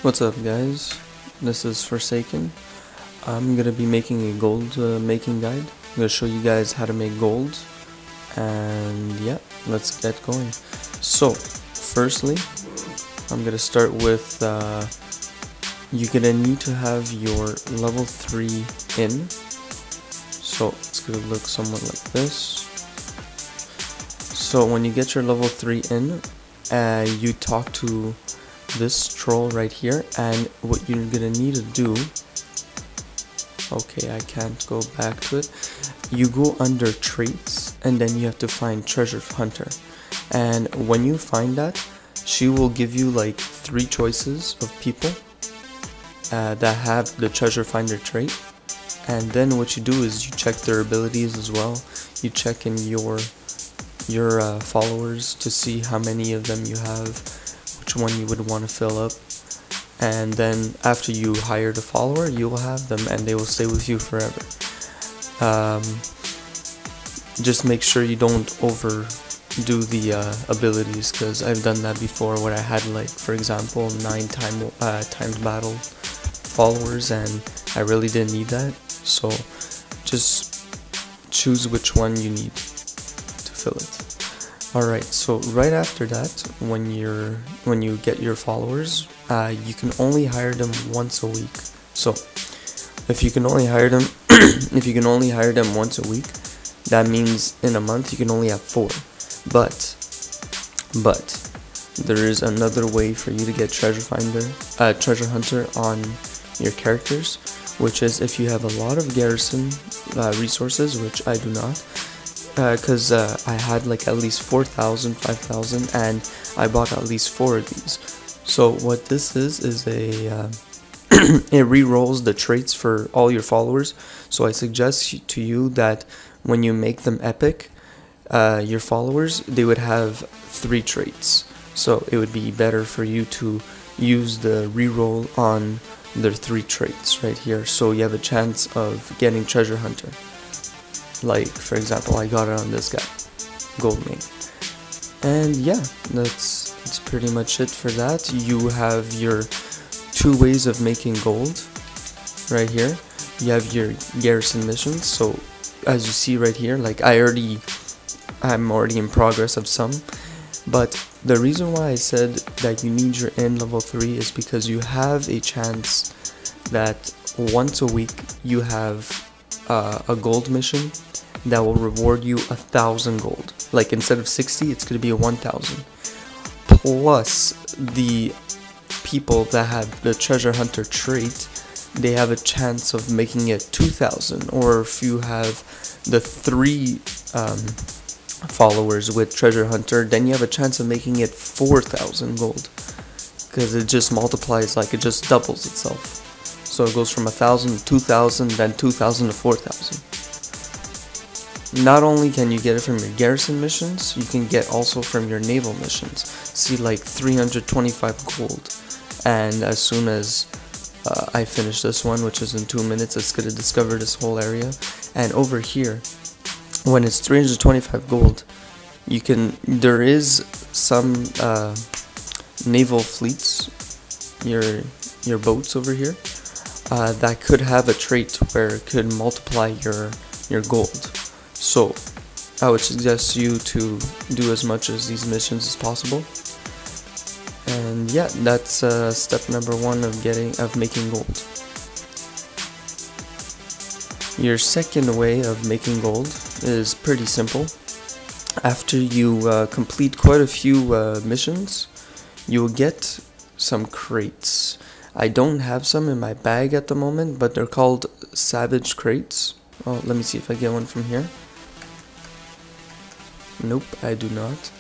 What's up guys, this is Forsaken. I'm gonna be making a gold making guide. I'm gonna show you guys how to make gold, and yeah, let's get going. So firstly, I'm gonna start with you're gonna need to have your level 3 in. So it's gonna look somewhat like this. So when you get your level 3 in, you talk to this troll right here, and what you're gonna need to do, okay, I can't go back to it, you go under traits and then you have to find treasure hunter, and when you find that, she will give you like 3 choices of people that have the treasure finder trait, and then what you do is you check their abilities as well. You check in your followers to see how many of them you have, which one you would want to fill up, and then after you hire the follower, you will have them and they will stay with you forever. Just make sure you don't overdo the abilities, because I've done that before where I had, like, for example, 9 times battle followers, and I really didn't need that. So just choose which one you need to fill it. Alright, so right after that, when you get your followers, you can only hire them once a week. So if you can only hire them once a week, that means in a month you can only have 4. But there is another way for you to get treasure hunter on your characters, which is if you have a lot of garrison resources, which I do not, because I had like at least 4,000, 5,000, and I bought at least 4 of these. So what this is a it re-rolls the traits for all your followers. So I suggest to you that when you make them epic, your followers, they would have 3 traits. So it would be better for you to use the re-roll on their 3 traits right here, so you have a chance of getting treasure hunter. Like, for example, I got it on this guy, Goldmane. And yeah, that's pretty much it for that. You have your 2 ways of making gold right here. You have your garrison missions. So as you see right here, like I'm already in progress of some, but the reason why I said that you need your end level 3 is because you have a chance that once a week you have a gold mission that will reward you 1,000 gold. Like, instead of 60, it's going to be a 1,000. Plus, the people that have the treasure hunter trait, they have a chance of making it 2,000. Or if you have the 3 followers with treasure hunter, then you have a chance of making it 4,000 gold, because it just multiplies, like, it just doubles itself. So it goes from 1,000 to 2,000, then 2,000 to 4,000. Not only can you get it from your garrison missions, you can get also from your naval missions. See, like 325 gold. And as soon as I finish this one, which is in 2 minutes, it's going to discover this whole area. And over here, when it's 325 gold, there is some naval fleets, your boats over here, that could have a trait where it could multiply your gold. So I would suggest you to do as much of these missions as possible. And yeah, that's step number 1 of making gold. Your second way of making gold is pretty simple. After you complete quite a few missions, you will get some crates. I don't have some in my bag at the moment, but they're called savage crates. Oh, let me see if I get one from here. Nope, I do not.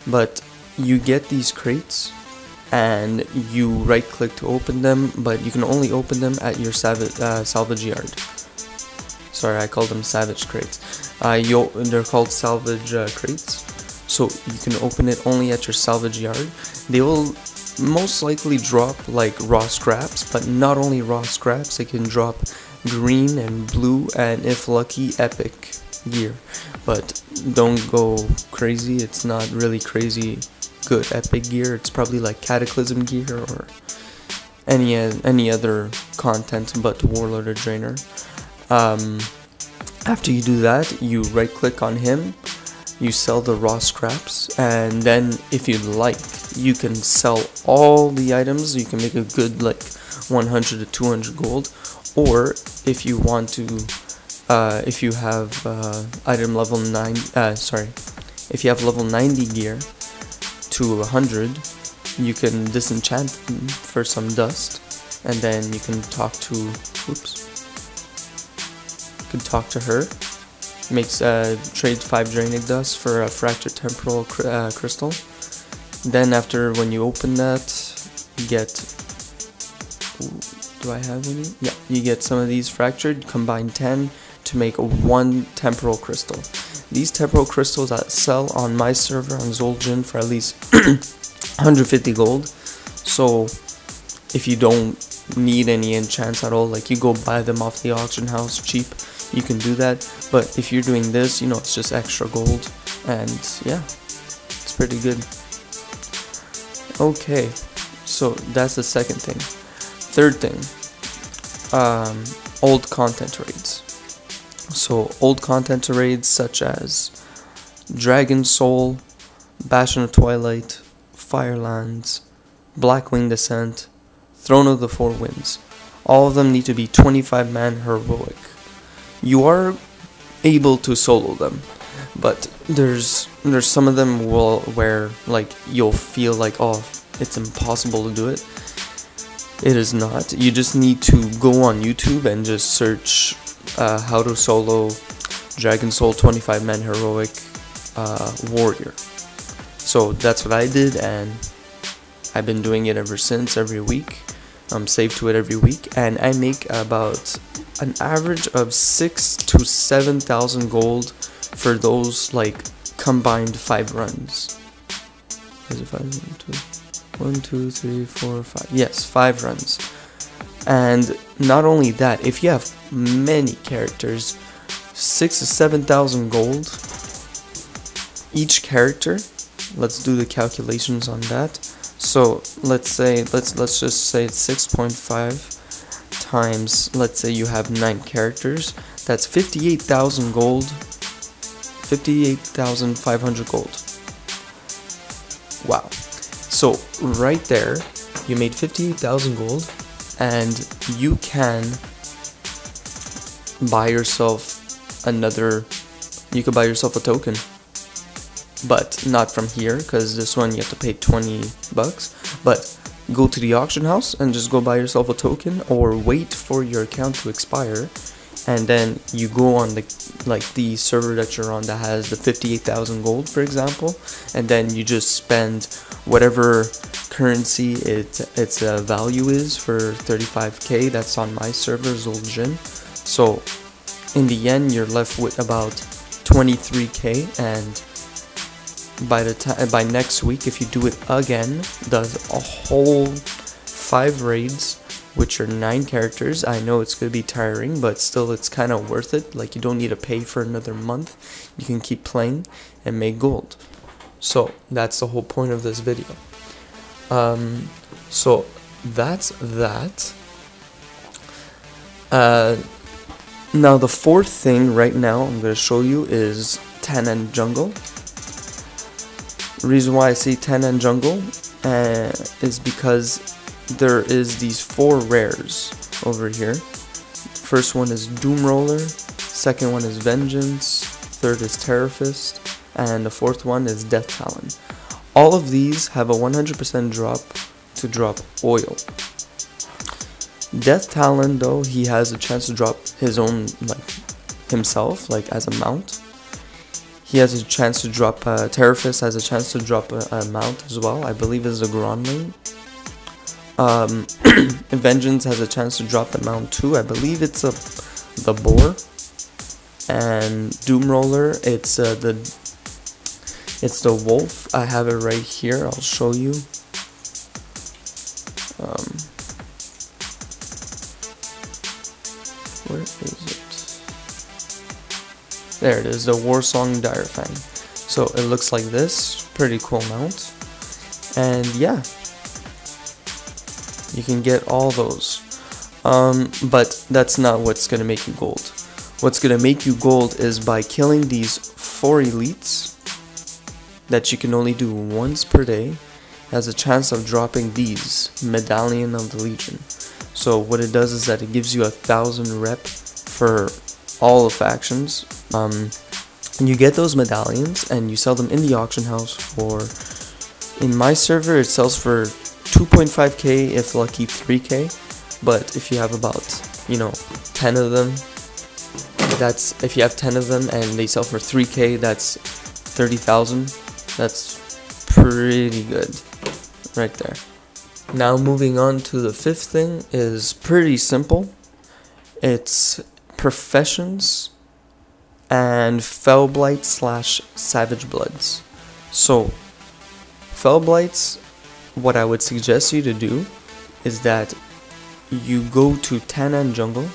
But you get these crates and you right click to open them, but you can only open them at your salvage yard. Sorry, I called them savage crates. They're called salvage crates. So you can open it only at your salvage yard. They will most likely drop like raw scraps, but not only raw scraps, they can drop green and blue, and if lucky, epic gear. But don't go crazy, it's not really crazy good epic gear. It's probably like Cataclysm gear or any other content but Warlord or Draenor. After you do that, you right click on him, you sell the raw scraps, and then if you'd like, you can sell all the items. You can make a good like 100 to 200 gold, or if you want to, if you have item level 9, if you have level 90 gear to 100, you can disenchant them for some dust, and then you can talk to, her. Makes trade 5 Draenor dust for a fractured temporal crystal. Then after, when you open that, you get, do I have any? Yeah, you get some of these fractured, combine 10 to make 1 temporal crystal. These temporal crystals that sell on my server on Zul'jin for at least 150 gold. So if you don't need any enchants at all, like you go buy them off the auction house cheap, you can do that. But if you're doing this, you know, it's just extra gold, and yeah, it's pretty good. Okay, so that's the second thing. Third thing, old content raids. So old content raids such as Dragon Soul, Bastion of Twilight, Firelands, Blackwing Descent, Throne of the Four Winds. All of them need to be 25-man heroic. You are able to solo them, but there's some of them where like you'll feel like, oh, it's impossible to do it. It is not. You just need to go on YouTube and just search how to solo Dragon Soul 25-man heroic warrior. So that's what I did, and I've been doing it ever since, every week. I'm saved to it every week, and I make about an average of 6,000 to 7,000 gold for those like combined 5 runs. Is it 5? 1, 2, 3, 4, 5. Yes, 5 runs. And not only that, if you have many characters, 6,000 to 7,000 gold each character. Let's do the calculations on that. So let's just say it's 6.5 times, let's say you have 9 characters, that's 58,000 gold, 58,500 gold. Wow. So right there, you made 58,000 gold, and you can buy yourself you could buy yourself a token. But not from here, because this one you have to pay 20 bucks. But go to the auction house and just go buy yourself a token, or wait for your account to expire, and then you go on the server that you're on that has the 58,000 gold, for example, and then you just spend whatever currency its value is for 35k. That's on my server, Zul'jin. So in the end, you're left with about 23k, and by next week, if you do it again, does a whole 5 raids, which are 9 characters. I know it's gonna be tiring, but still it's kind of worth it. Like, you don't need to pay for another month. You can keep playing and make gold. So that's the whole point of this video. So that's that. Now the fourth thing right now I'm gonna show you is Tanan Jungle. The reason why I say Tanan Jungle is because there is these 4 rares over here. First one is Doom Roller, second one is Vengeance, third is Terrorfist, and the fourth one is Death Talon. All of these have a 100% drop to drop oil. Death Talon, though, he has a chance to drop his own, himself, as a mount. He has a chance to drop, Terrorfist has a chance to drop a mount as well. I believe it's a Gronling. Vengeance has a chance to drop the mount too. I believe it's the Boar. And Doom Roller, it's the Wolf. I have it right here. I'll show you. Where is it? There it is, the Warsong Direfang. So it looks like this. Pretty cool mount. And yeah, you can get all those. But that's not what's gonna make you gold. What's gonna make you gold is by killing these 4 elites that you can only do once per day. Has a chance of dropping these Medallion of the Legion. So what it does is that it gives you 1,000 rep for all the factions. And you get those medallions and you sell them in the auction house for, in my server it sells for 2.5k, if lucky 3k, but if you have about, 10 of them, that's, if you have 10 of them and they sell for 3k, that's 30,000. That's pretty good right there. Now moving on to the 5th thing is pretty simple. It's professions and Fellblight / Savage Bloods. So Fellblights, what I would suggest you to do is that you go to Tanan Jungle,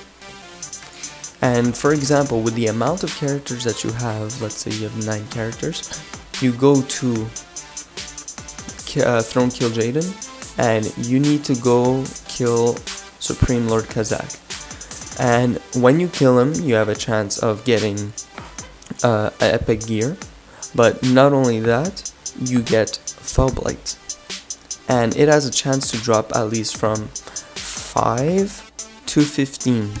and for example, with the amount of characters that you have, let's say you have 9 characters, you go to Throne Kill Jaden, and you need to go kill Supreme Lord Kazakh. And when you kill him, you have a chance of getting epic gear, but not only that, you get Fellblight, and it has a chance to drop at least from 5 to 15.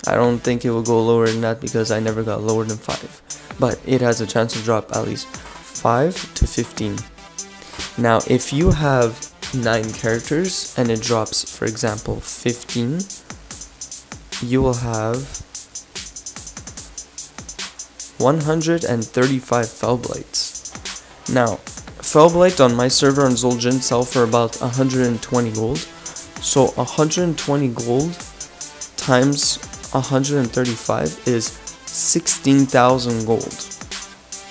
I don't think it will go lower than that because I never got lower than 5, but it has a chance to drop at least 5 to 15. Now if you have 9 characters and it drops, for example, 15, you will have 135 Fellblights. Now, Fellblight on my server on Zul'jin sell for about 120 gold. So 120 gold times 135 is 16,000 gold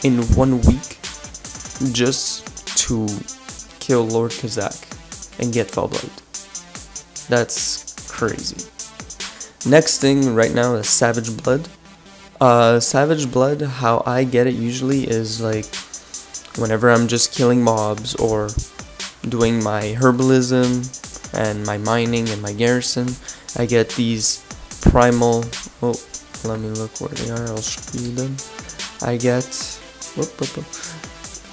in 1 week just to kill Lord Kazakh and get Fellblight. That's crazy. Next thing right now is Savage Blood. Savage Blood, how I get it usually is like whenever I'm just killing mobs or doing my herbalism and my mining and my garrison, I get these primal, oh, let me look where they are, I'll show you them. I get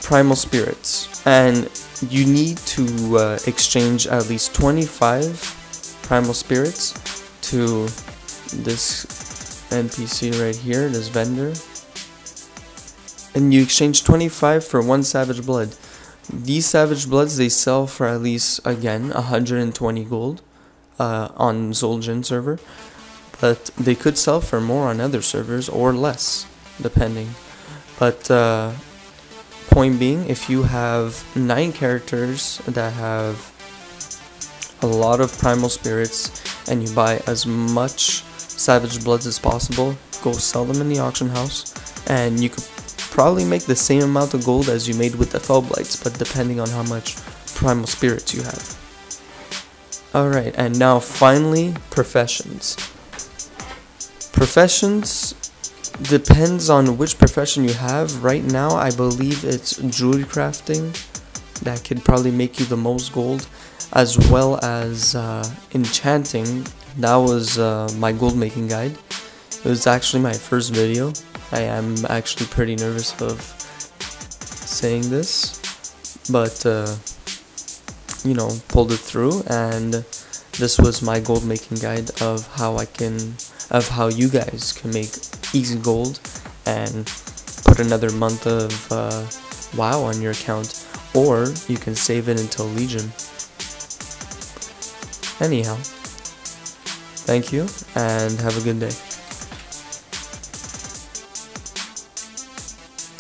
primal spirits, and you need to exchange at least 25 primal spirits to this NPC right here, this vendor, and you exchange 25 for 1 Savage Blood. These Savage Bloods, they sell for at least, again, 120 gold on Zul'jin server, but they could sell for more on other servers or less, depending. But point being, if you have 9 characters that have a lot of primal spirits and you buy as much Savage Bloods as possible, go sell them in the auction house, and you could probably make the same amount of gold as you made with the Fellblights, but depending on how much primal spirits you have. Alright, and now finally, professions. Professions depends on which profession you have. Right now I believe it's jewelry crafting that could probably make you the most gold, as well as enchanting. That was my gold making guide. It was actually my first video. I am actually pretty nervous of saying this, but pulled it through, and this was my gold making guide of how you guys can make easy gold and put another month of WoW on your account, or you can save it until Legion. Anyhow, thank you and have a good day.